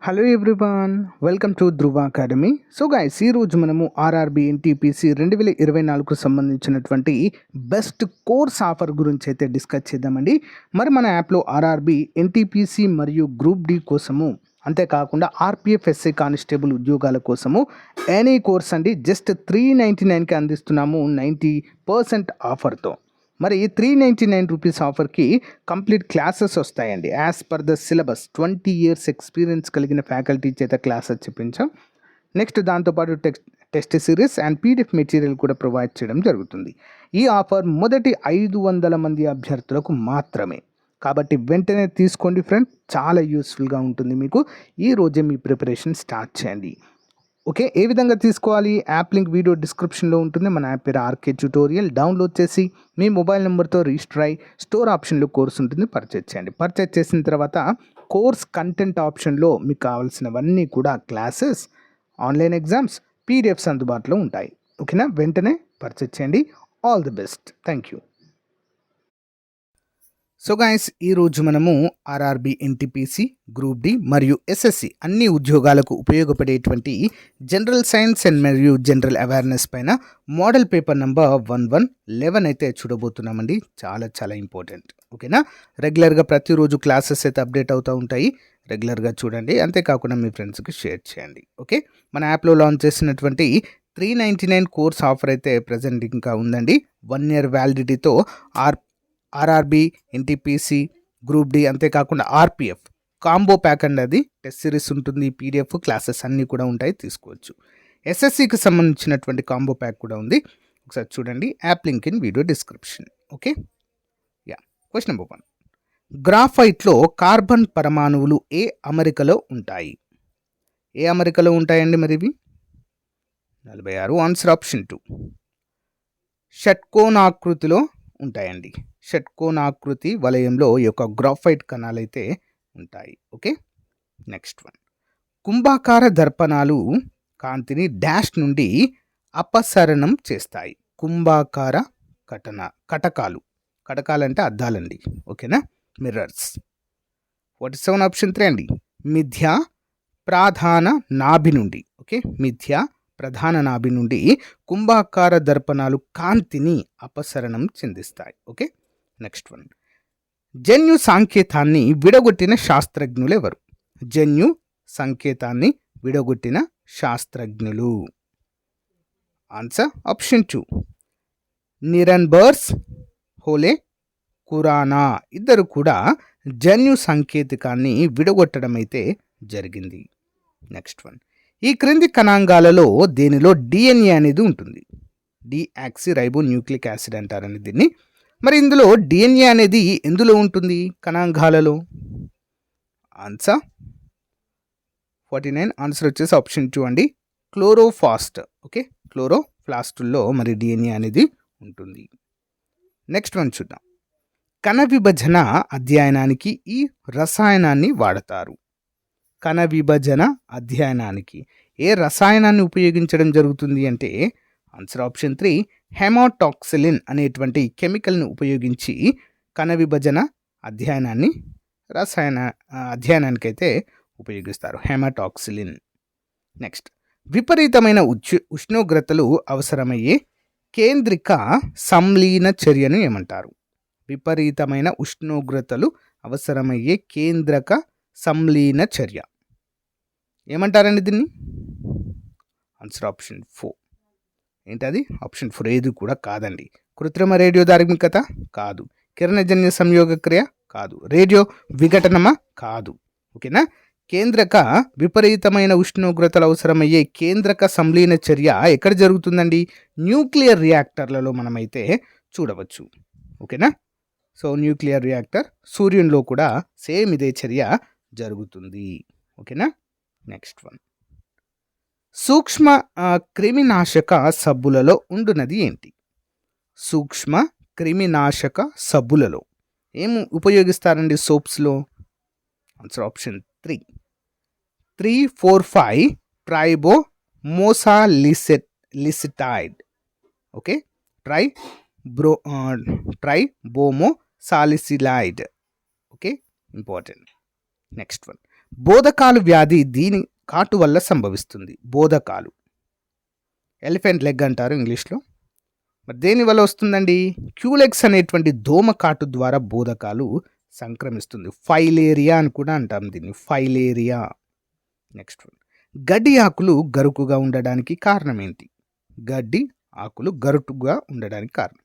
Hello everyone, welcome to Dhruva academy. So guys, ఈరోజు మనము RRB NTPC 2024కు సంబంధించినటువంటి best course offer గురించి అయితే డిస్కస్ చేద్దామండి. మరి మన యాప్లో ఆర్ఆర్బి ఎన్టీపీసీ మరియు గ్రూప్ డి కోసము, అంతేకాకుండా ఆర్పిఎఫ్ ఎస్ఐ కానిస్టేబుల్ ఉద్యోగాల కోసము ఎనీ కోర్స్ అండి జస్ట్ 399కి అందిస్తున్నాము 90% ఆఫర్తో. మరి 399 రూపీస్ ఆఫర్కి కంప్లీట్ క్లాసెస్ వస్తాయండి. As per the syllabus 20 years experience కలిగిన ఫ్యాకల్టీ చేత క్లాసెస్ చెప్పించాం. నెక్స్ట్ దాంతోపాటు test series and PDF material కూడా ప్రొవైడ్ చేయడం జరుగుతుంది. ఈ ఆఫర్ మొదటి 500 మంది అభ్యర్థులకు మాత్రమే, కాబట్టి వెంటనే తీసుకోండి ఫ్రెండ్, చాలా యూస్ఫుల్గా ఉంటుంది మీకు. ఈ రోజే మీ ప్రిపరేషన్ స్టార్ట్ చేయండి. ఓకే, ఏ విధంగా తీసుకోవాలి? యాప్ లింక్ వీడియో డిస్క్రిప్షన్లో ఉంటుంది. మన యాప్ పేరు ఆర్కే ట్యూటోరియల్. డౌన్లోడ్ చేసి మీ మొబైల్ నెంబర్తో రిజిస్టర్ అయ్యి స్టోర్ ఆప్షన్లో కోర్స్ ఉంటుంది, పర్చేజ్ చేయండి. పర్చేజ్ చేసిన తర్వాత కోర్స్ కంటెంట్ ఆప్షన్లో మీకు కావాల్సినవన్నీ కూడా క్లాసెస్, ఆన్లైన్ ఎగ్జామ్స్, పీడిఎఫ్స్ అందుబాటులో ఉంటాయి. ఓకేనా, వెంటనే పర్చేజ్ చేయండి. All the best, thank you. So guys, ఈరోజు మనము ఆర్ఆర్బి ఎన్టీపీసీ, గ్రూప్ డి మరియు ఎస్ఎస్సి అన్ని ఉద్యోగాలకు ఉపయోగపడేటువంటి జనరల్ సైన్స్ అండ్ మరియు జనరల్ అవేర్నెస్ పైన మోడల్ పేపర్ నెంబర్ 1111 అయితే చూడబోతున్నామండి. చాలా చాలా ఇంపార్టెంట్. ఓకేనా, రెగ్యులర్గా ప్రతిరోజు క్లాసెస్ అయితే అప్డేట్ అవుతూ ఉంటాయి. రెగ్యులర్గా చూడండి, అంతేకాకుండా మీ ఫ్రెండ్స్కి షేర్ చేయండి. ఓకే, మన యాప్లో లాంచ్ చేసినటువంటి 399 కోర్స్ ఆఫర్ అయితే ప్రజెంట్ ఇంకా ఉందండి. 1 year వ్యాలిడిటీతో ఆర్ఆర్బి ఎన్టీపీసీ, గ్రూప్ డి, అంతేకాకుండా ఆర్పిఎఫ్ కాంబో ప్యాక్ అండి. అది టెస్ట్ సిరీస్ ఉంటుంది, పీడిఎఫ్ క్లాసెస్ అన్నీ కూడా ఉంటాయి, తీసుకోవచ్చు. ఎస్ఎస్సికి సంబంధించినటువంటి కాంబో ప్యాక్ కూడా ఉంది, ఒకసారి చూడండి. App link in video description. Okay, ya. Question number 1, గ్రాఫైట్లో కార్బన్ పరమాణువులు ఏ అమరికలో ఉంటాయి? ఏ అమరికలో ఉంటాయండి మరి ఇవి? 46. ఆన్సర్ ఆప్షన్ 2, షట్కోణాకృతిలో ఉంటాయండి. షట్కోణాకృతి వలయంలో ఈ యొక్క గ్రాఫైట్ కణాలు అయితే ఉంటాయి. ఓకే, నెక్స్ట్ వన్, కుంభాకార దర్పణాలు కాంతిని డాష్ నుండి అపసరణం చేస్తాయి. కుంభాకార కటకాలు అంటే అద్దాలండి. ఓకేనా, మిర్రర్స్. 47. ఆప్షన్ 3 అండి, మిథ్యా ప్రధాన నాభి నుండి. ఓకే, మిథ్యా ప్రధాన నాభి నుండి కుంభాకార దర్పణాలు కాంతిని అపసరణం చెందిస్తాయి. ఓకే, నెక్స్ట్ వన్, జన్యు సంకేతాన్ని విడగొట్టిన శాస్త్రజ్ఞులు ఎవరు? జన్యు సంకేతాన్ని విడగొట్టిన శాస్త్రజ్ఞులు. ఆన్సర్ ఆప్షన్ 2, నిరన్బర్స్, హోలే, కురానా ఇద్దరు కూడా జన్యు సంకేతికాన్ని విడగొట్టడం అయితే జరిగింది. నెక్స్ట్ వన్, ఈ క్రింది కణాంగాలలో దేనిలో డిఎన్ఏ అనేది ఉంటుంది? డిఆక్సి రైబో న్యూక్లిక్ యాసిడ్ అంటారని దీన్ని. మరి ఇందులో డిఎన్ఏ అనేది ఎందులో ఉంటుంది కణాంగాలలో? ఆన్సర్ 49. ఆన్సర్ వచ్చేసి ఆప్షన్ 2 అండి, క్లోరోఫాస్ట్. ఓకే, క్లోరోప్లాస్టుల్లో మరి డిఎన్ఏ అనేది ఉంటుంది. నెక్స్ట్ వన్ చూద్దాం. కణ విభజన అధ్యయనానికి ఈ రసాయనాన్ని వాడతారు. కణ విభజన అధ్యయనానికి ఏ రసాయనాన్ని ఉపయోగించడం జరుగుతుంది అంటే ఆన్సర్ ఆప్షన్ 3, హెమాటాక్సిలిన్ అనేటువంటి కెమికల్ని ఉపయోగించి కణ విభజన అధ్యయనానికైతే ఉపయోగిస్తారు, హెమాటాక్సిలిన్. నెక్స్ట్, విపరీతమైన ఉష్ణోగ్రతలు అవసరమయ్యే కేంద్రిక సంలీన చర్యను ఏమంటారు? విపరీతమైన ఉష్ణోగ్రతలు అవసరమయ్యే కేంద్రక సంలీన చర్య ఏమంటారండి దీన్ని? Answer option 4. ఏంటది? ఆప్షన్ 4 ఏది కూడా కాదండి. కృత్రిమ రేడియో ధార్మికత కాదు, కిరణజన్య సంయోగక్రియ కాదు, రేడియో విఘటనమా కాదు. ఓకేనా, కేంద్రక విపరీతమైన ఉష్ణోగ్రతలు అవసరమయ్యే కేంద్రక సంలీన చర్య ఎక్కడ జరుగుతుందండి? న్యూక్లియర్ రియాక్టర్లలో మనమైతే చూడవచ్చు. ఓకేనా, సో న్యూక్లియర్ రియాక్టర్, సూర్యునిలో కూడా సేమ్ ఇదే చర్య జరుగుతుంది. ఓకేనా, నెక్స్ట్ వన్, సూక్ష్మ క్రిమినాశక సబ్బులలో ఉండునది ఏంటి? సూక్ష్మ క్రిమినాశక సబ్బులలో ఏం ఉపయోగిస్తారండి సోప్స్లో? ఆన్సర్ ఆప్షన్ 3, 3,4,5 ట్రైబోమోసాలిసిటైడ్. ఓకే, ట్రైబోమోసాలిసిలైడ్. Okay, important. నెక్స్ట్ వన్, బోధకాలు వ్యాధి దీని కాటు వల్ల సంభవిస్తుంది. బోధకాలు ఎలిఫెంట్ లెగ్ అంటారు ఇంగ్లీష్లో. మరి దేని వల్ల వస్తుందండి? క్యూలెక్స్ అనేటువంటి దోమ కాటు ద్వారా బోధకాలు సంక్రమిస్తుంది. ఫైలేరియా అని కూడా అంటాం దీన్ని, ఫైలేరియా. నెక్స్ట్ వన్, గడ్డి ఆకులు గరుకుగా ఉండడానికి కారణం ఏంటి? గడ్డి ఆకులు గరుటుగా ఉండడానికి కారణం.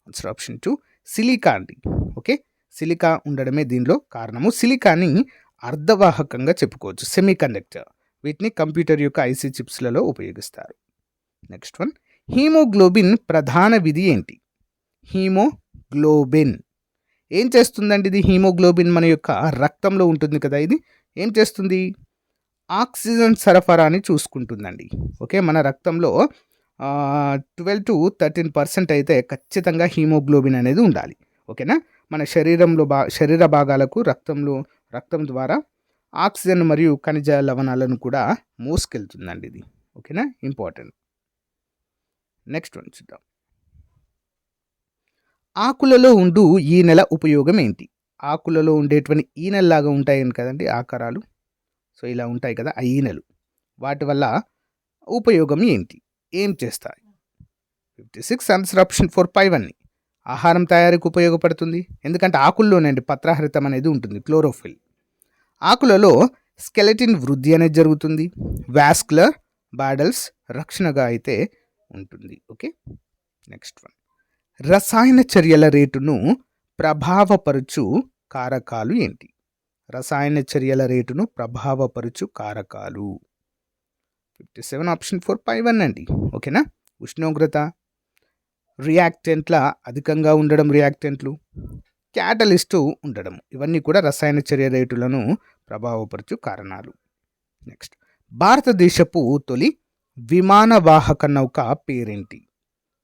ఆన్సర్ ఆప్షన్ 2 సిలికా అండి. ఓకే, సిలికా ఉండడమే దీనిలో కారణము. సిలికాని అర్ధవాహకంగా చెప్పుకోవచ్చు, సెమీ కండక్టర్. వీటిని కంప్యూటర్ యొక్క ఐసీ చిప్స్లలో ఉపయోగిస్తారు. నెక్స్ట్ వన్, హీమోగ్లోబిన్ ప్రధాన విధి ఏంటి? హీమోగ్లోబిన్ ఏం చేస్తుందండి? ఇది హీమోగ్లోబిన్ మన యొక్క రక్తంలో ఉంటుంది కదా, ఇది ఏం చేస్తుంది? ఆక్సిజన్ సరఫరాని చూసుకుంటుందండి. ఓకే, మన రక్తంలో 12 to 13% అయితే ఖచ్చితంగా హీమోగ్లోబిన్ అనేది ఉండాలి. ఓకేనా, మన శరీర భాగాలకు రక్తం ద్వారా ఆక్సిజన్ మరియు ఖనిజ లవణాలను కూడా మోసుకెళ్తుందండి ఇది. ఓకేనా, ఇంపార్టెంట్. నెక్స్ట్ వన్ చూద్దాం. ఆకులలో ఉండు ఈనెల ఉపయోగం ఏంటి? ఆకులలో ఉండేటువంటి ఈనెల్లాగా ఉంటాయి కదండి ఆకారాలు. సో ఇలా ఉంటాయి కదా ఆ ఈనెలు, వాటి వల్ల ఉపయోగం ఏంటి? ఏం చేస్తాయి? 56 ఆన్సర్ ఆప్షన్ 4 పైవన్నీ. ఆహారం తయారీకి ఉపయోగపడుతుంది, ఎందుకంటే ఆకుల్లోనండి పత్రహరితం అనేది ఉంటుంది, క్లోరోఫిల్. ఆకులలో స్కెలెటిన్ వృద్ధి అనేది జరుగుతుంది. వాస్కులర్ బాడల్స్ రక్షణగా అయితే ఉంటుంది. ఓకే, నెక్స్ట్ వన్, రసాయన చర్యల రేటును ప్రభావపరచు కారకాలు ఏంటి? రసాయన చర్యల రేటును ప్రభావపరచు కారకాలు. 57 ఆప్షన్ 4 పైవన్ అండి. ఓకేనా, ఉష్ణోగ్రత, రియాక్టెంట్ల అధికంగా ఉండడం, రియాక్టెంట్లు, క్యాటలిస్టు ఉండడం, ఇవన్నీ కూడా రసాయన చర్య రేటులను ప్రభావపరచు కారణాలు. నెక్స్ట్, భారతదేశపు తొలి విమానవాహక నౌక పేరేంటి?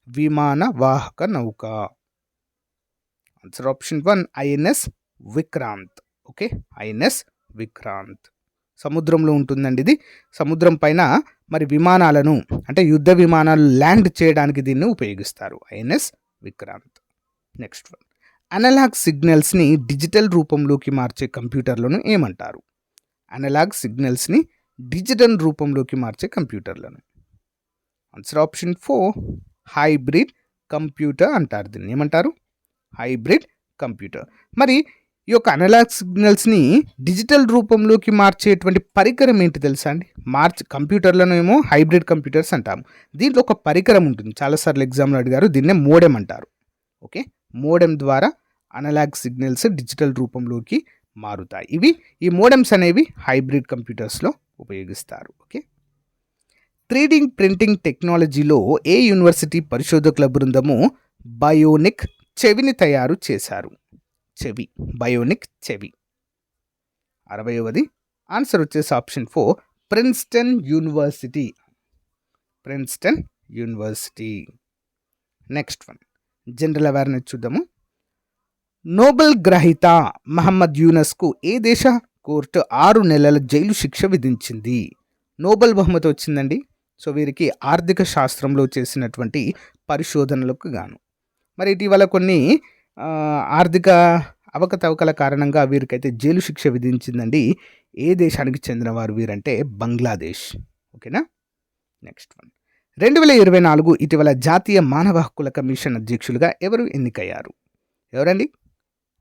విమానవాహక నౌక. Answer option 1 INS Vikrant. Okay, INS Vikrant. సముద్రంలో ఉంటుందండి ఇది. సముద్రం పైన మరి విమానాలను, అంటే యుద్ధ విమానాలు ల్యాండ్ చేయడానికి దీన్ని ఉపయోగిస్తారు, INS Vikrant. Next one, analog సిగ్నల్స్ని డిజిటల్ రూపంలోకి మార్చే కంప్యూటర్లను ఏమంటారు? అనలాగ్ సిగ్నల్స్ని డిజిటల్ రూపంలోకి మార్చే కంప్యూటర్లను. ఆన్సర్ ఆప్షన్ 4 హైబ్రిడ్ కంప్యూటర్ అంటారు దీన్ని. ఏమంటారు? Hybrid computer. మరి ఈ యొక్క అనలాగ్ సిగ్నల్స్ని డిజిటల్ రూపంలోకి మార్చేటువంటి పరికరం ఏంటి తెలుసా అండి? కంప్యూటర్లను ఏమో హైబ్రిడ్ కంప్యూటర్స్ అంటాము. దీంట్లో ఒక పరికరం ఉంటుంది, చాలాసార్లు ఎగ్జామ్లో అడిగారు, దీన్నే మోడెం అంటారు. ఓకే, మోడెం ద్వారా అనలాగ్ సిగ్నల్స్ డిజిటల్ రూపంలోకి మారుతాయి. ఈ మోడెమ్స్ అనేవి హైబ్రిడ్ కంప్యూటర్స్లో ఉపయోగిస్తారు. ఓకే, 3D ప్రింటింగ్ టెక్నాలజీలో ఏ యూనివర్సిటీ పరిశోధకుల బృందము బయోనిక్ చెవిని తయారు చేశారు? బయోనిక్ చెవి. 60వది ఆన్సర్ వచ్చేసి option 4 Princeton university. Next one, general awareness చూద్దాము. నోబెల్ గ్రహీత మహమ్మద్ యూనస్కు ఏ దేశ కోర్టు 6 నెలల జైలు శిక్ష విధించింది? నోబెల్ బహుమతి వచ్చిందండి. సో వీరికి ఆర్థిక శాస్త్రంలో చేసినటువంటి పరిశోధనలకు గాను. మరి ఇటీవల కొన్ని ఆర్థిక అవకతవకల కారణంగా వీరికైతే జైలు శిక్ష విధించిందండి. ఏ దేశానికి చెందినవారు వీరంటే బంగ్లాదేశ్. ఓకేనా, నెక్స్ట్ వన్, 2024 ఇటీవల జాతీయ మానవ హక్కుల కమిషన్ అధ్యక్షులుగా ఎవరు ఎన్నికయ్యారు? ఎవరండి?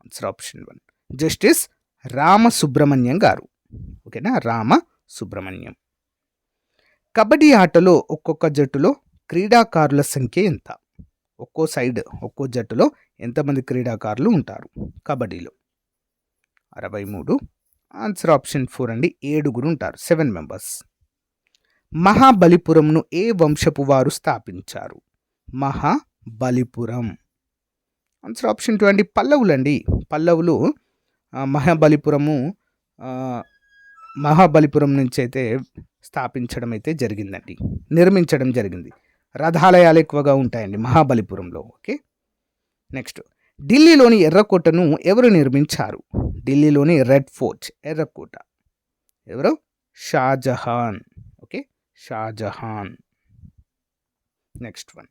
ఆన్సర్ ఆప్షన్ 1 జస్టిస్ రామసుబ్రహ్మణ్యం గారు. ఓకేనా, రామసుబ్రహ్మణ్యం. కబడ్డీ ఆటలో ఒక్కొక్క జట్టులో క్రీడాకారుల సంఖ్య ఎంత? ఒక్కో జట్టులో ఎంతమంది క్రీడాకారులు ఉంటారు కబడ్డీలో? 63. ఆన్సర్ ఆప్షన్ 4 అండి, 7 ఉంటారు, 7 మెంబర్స్. మహాబలిపురంను ఏ వంశపు వారు స్థాపించారు? మహాబలిపురం. ఆన్సర్ ఆప్షన్ 2 అండి, పల్లవులండి. పల్లవులు మహాబలిపురం నుంచి అయితే స్థాపించడం అయితే జరిగిందండి, నిర్మించడం జరిగింది. రథాలయాలు ఎక్కువగా ఉంటాయండి మహాబలిపురంలో. ఓకే, నెక్స్ట్, ఢిల్లీలోని ఎర్రకోటను ఎవరు నిర్మించారు? ఢిల్లీలోని రెడ్ ఫోర్ట్, ఎర్రకోట, ఎవరు? Shahjahan. Okay, Shahjahan. Next one,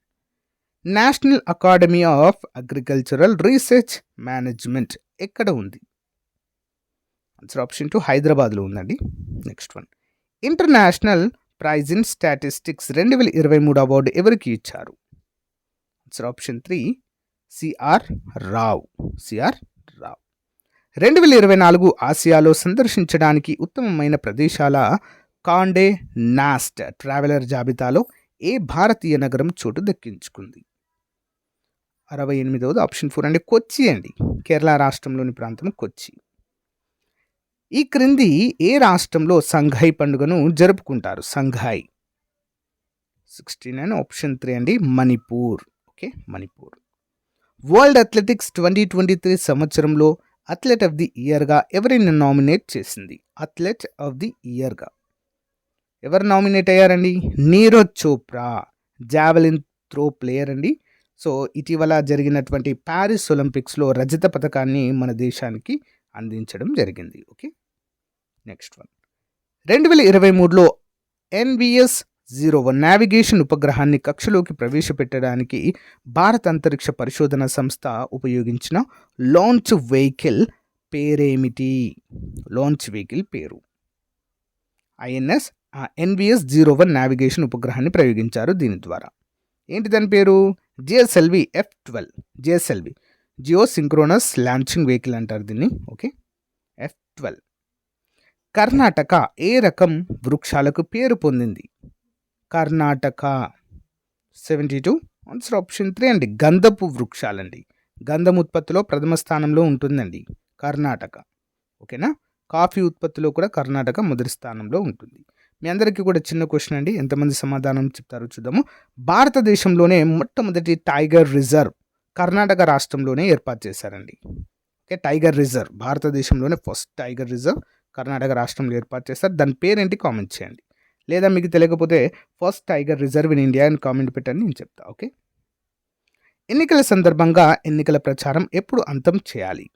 national academy of agricultural research management ఎక్కడ ఉంది? ఆన్సర్ ఆప్షన్ 2 హైదరాబాద్లో ఉందండి. Next one, international prize in statistics 2023 award ఎవరికి ఇచ్చారు? Answer option 3 CR Rao. 2024 ఆసియాలో సందర్శించడానికి ఉత్తమమైన ప్రదేశాల కాండే నాస్ట్ ట్రావెలర్ జాబితాలో ఏ భారతీయ నగరం చోటు దక్కించుకుంది? 68వది ఆప్షన్ 4 అండి, కొచ్చి అండి. కేరళ రాష్ట్రంలోని ప్రాంతం కొచ్చి. ఈ క్రింది ఏ రాష్ట్రంలో సంఘాయ్ పండుగను జరుపుకుంటారు? సంఘాయ్. 69 ఆప్షన్ 3 అండి, Manipur. Okay, Manipur. World athletics 2023 సంవత్సరంలో అథ్లెట్ ఆఫ్ ది ఇయర్గా ఎవరిని నామినేట్ చేసింది? అథ్లెట్ ఆఫ్ ది ఇయర్గా ఎవరు నామినేట్ అయ్యారండి? Neeraj Chopra, javelin throw player అండి. సో ఇటీవల జరిగినటువంటి ప్యారిస్ ఒలింపిక్స్లో రజత పథకాన్ని మన దేశానికి అందించడం జరిగింది. ఓకే, నెక్స్ట్ వన్, 2023లో NVS-01 నావిగేషన్ ఉపగ్రహాన్ని కక్షలోకి ప్రవేశపెట్టడానికి భారత అంతరిక్ష పరిశోధన సంస్థ ఉపయోగించిన లాంచ్ వెహికల్ పేరేమిటి? లాంచ్ వెహికల్ పేరు INS NVS-01 నావిగేషన్ ఉపగ్రహాన్ని ప్రయోగించారు. దీని ద్వారా ఏంటి దాని పేరు? GSLV F-12. GSLV geosynchronous launching vehicle అంటారు దీన్ని. Okay, F-12. కర్ణాటక ఏ రకం వృక్షాలకు పేరు పొందింది? కర్ణాటక. 72 ఆన్సర్ ఆప్షన్ 3 అండి, గంధపు వృక్షాలండి. గంధం ఉత్పత్తిలో ప్రథమ స్థానంలో ఉంటుందండి కర్ణాటక. ఓకేనా? కాఫీ ఉత్పత్తిలో కూడా కర్ణాటక మొదటి స్థానంలో ఉంటుంది. మీ అందరికీ కూడా చిన్న క్వశ్చన్ అండి, ఎంతమంది సమాధానం చెప్తారో చూద్దాము. భారతదేశంలోనే మొట్టమొదటి టైగర్ రిజర్వ్ కర్ణాటక రాష్ట్రంలోనే ఏర్పాటు చేశారండి. ఓకే, టైగర్ రిజర్వ్ భారతదేశంలోనే ఫస్ట్ టైగర్ రిజర్వ్ కర్ణాటక రాష్ట్రంలో ఏర్పాటు చేస్తారు. దాని పేరేంటి కామెంట్ చేయండి, లేదా మీకు తెలియకపోతే first tiger reserve in India అని కామెంట్ పెట్టండి, నేను చెప్తా. ఓకే, ఎన్నికల సందర్భంగా ఎన్నికల ప్రచారం ఎప్పుడు అంతం చేయాలి?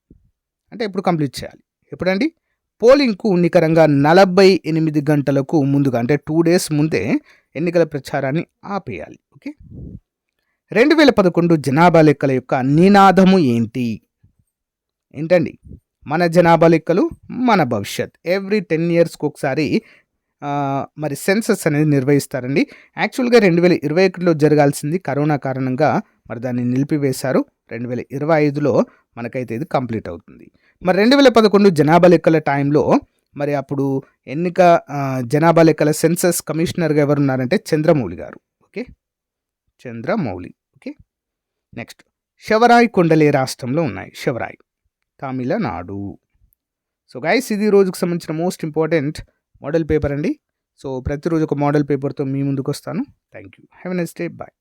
అంటే ఎప్పుడు కంప్లీట్ చేయాలి? ఎప్పుడండి? పోలింగ్కు నికరంగా 48 గంటలకు ముందుగా, అంటే 2 days ముందే ఎన్నికల ప్రచారాన్ని ఆపేయాలి. ఓకే, 2011 జనాభా లెక్కల యొక్క నినాదము ఏంటండి? మన జనాభా లెక్కలు మన భవిష్యత్. ఎవ్రీ 10 yearsకి ఒకసారి మరి సెన్సస్ అనేది నిర్వహిస్తారండి. యాక్చువల్గా 2021లో జరగాల్సింది కరోనా కారణంగా మరి దాన్ని నిలిపివేశారు. 2025లో మనకైతే ఇది కంప్లీట్ అవుతుంది. మరి 2011 జనాభా లెక్కల టైంలో మరి అప్పుడు జనాభా లెక్కల సెన్సస్ కమిషనర్గా ఎవరున్నారంటే చంద్రమౌళి గారు. Okay, Chandramouli. Okay, next, Shevaroy కొండలే రాష్ట్రంలో ఉన్నాయి? శవరాయ్ తమిళనాడు. సో గైస్, ఇది రోజుకు సంబంధించిన మోస్ట్ ఇంపార్టెంట్ మోడల్ పేపర్ అండి. సో ప్రతిరోజు ఒక మోడల్ పేపర్తో మీ ముందుకు వస్తాను. Thank you. Have a nice day. Bye.